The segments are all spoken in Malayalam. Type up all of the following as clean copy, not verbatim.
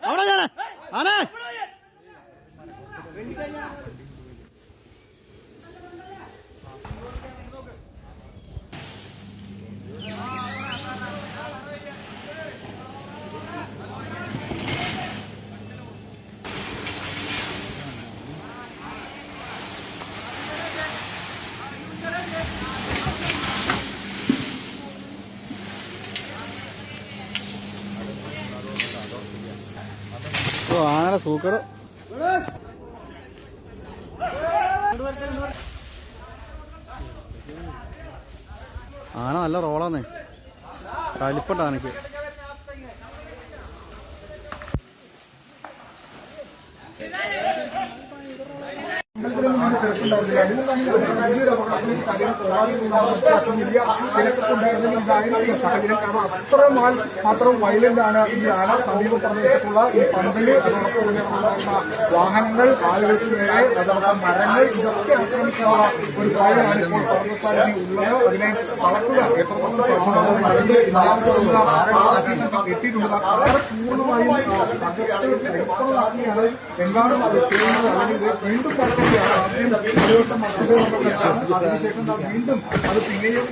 അവിടെ ഞാൻ ആനെ ആനയുടെ സൂക്കട് ആന നല്ല റോളാന്നേ കലിപ്പട്ട ആനക്ക് സാഹചര്യം കാരണം അത്രമാൽ മാത്രം വയലന്റ് ആണ് ഈ ആന സമീപ പ്രദേശത്തുള്ള ഈ പന്തല് അതോടൊപ്പം വാഹനങ്ങൾ ആളുകൾക്ക് നേരെ അതോടൊപ്പം മരങ്ങൾ ഇതൊക്കെ ആക്രമിക്കാനുള്ള ഒരു കാര്യമാണ് ഇപ്പോൾ പറഞ്ഞ ഉള്ളത്. അതിനെ വളർത്തുക എത്രത്തോളം എത്തിയിട്ടുള്ളത് വളരെ പൂർണ്ണമായും തകർച്ചയാക്കിയാണ് എന്താണ് അത് ചെയ്യുന്നത്. അല്ലെങ്കിൽ വീണ്ടും തകർക്കുകയാണ്. ആദ്യം അതിനുശേഷം വീണ്ടും അത് പിന്നെയും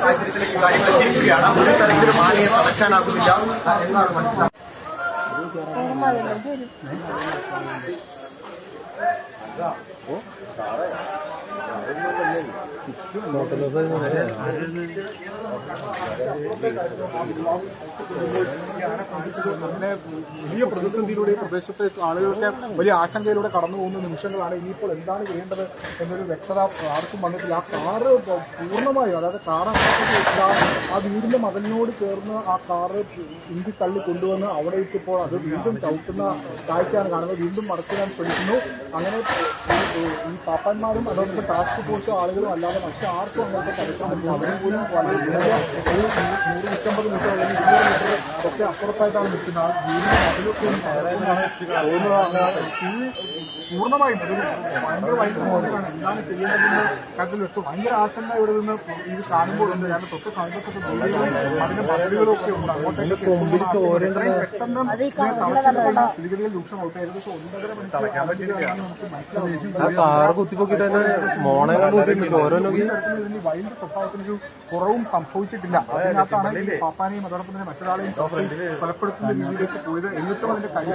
സാഹചര്യത്തിലേക്ക് കാര്യങ്ങൾ എത്തിയിരിക്കുകയാണ്. ഒരു തരത്തിലും ആനയെ തളയ്ക്കാനാകുന്നില്ല എന്നാണ് മനസ്സിലാക്കുന്നത്. അങ്ങനെ വലിയ പ്രതിസന്ധിയിലൂടെ ഈ പ്രദേശത്തെ ആളുകൾക്ക് വലിയ ആശങ്കയിലൂടെ കടന്നു പോകുന്ന നിമിഷങ്ങളാണ്. ഇനിയിപ്പോൾ എന്താണ് ചെയ്യേണ്ടത് എന്നൊരു വ്യക്തത ആർക്കും വന്നിട്ടില്ല. ആ കാറ് പൂർണ്ണമായും, അതായത് കാറ് ആ വീടിന്റെ മതിലിനോട് ചേർന്ന് ആ കാറ് ഇന്ത്യ തള്ളി കൊണ്ടുവന്ന് അവിടെ ഇട്ടിപ്പോൾ അത് വീണ്ടും ചവിട്ടുന്ന കാഴ്ചയാണ് കാണുന്നത്. വീണ്ടും മടക്കിടാൻ ശ്രമിക്കുന്നു. അങ്ങനെ ഈ പാപ്പന്മാരും അതോടൊപ്പം ടാസ്ക് ഫോഴ്സ് ആളുകളും അല്ലാതെ മറ്റാർക്കും അങ്ങോട്ട് കളിക്കാൻ പറ്റില്ല. അവരും പോലും വളരെ വലിയ ഒരു 150 മീറ്റർ അല്ലെങ്കിൽ 200 മീറ്റർ ഒക്കെ അപ്പുറത്തായിട്ടാണ് നിൽക്കുന്നത്. ആ വീടിന്റെ അതിലൊക്കെ ഒന്ന് തകർന്നാണ് തോന്നുന്നത്. പൂർണ്ണമായും അതൊരു ഭയങ്കര വൈകുന്നേരമാണ്. എന്താണ് ചെയ്യേണ്ടതെന്ന് കാര്യത്തിൽ വ്യക്തം. ഭയങ്കര ആശങ്ക ഇവിടെ നിന്ന് ഇത് കാണുമ്പോഴുണ്ട്. ഞാൻ തൊട്ട് സമീപത്തൊക്കെ വീടുകളും അതിന്റെ പദ്ധതികളും ഒക്കെ ഉണ്ട്. അങ്ങോട്ടേക്ക് പെട്ടെന്ന് സ്ഥിതിഗതികൾ രൂക്ഷമായിട്ട് ഏകദേശം 1.5 മണിക്കൂർ നമുക്ക് മനസ്സിലാവും. വൈൽഡ് സ്വഭാവത്തിനൊരു കുറവും സംഭവിച്ചിട്ടില്ല. അതിനകത്താണ് ഈ പാപ്പാനെയും അതോടൊപ്പം തന്നെ മറ്റൊരാളെയും കൊലപ്പെടുത്തുന്ന രീതിയിലേക്ക് പോയത്. എന്നിട്ടും അതിന്റെ കൈ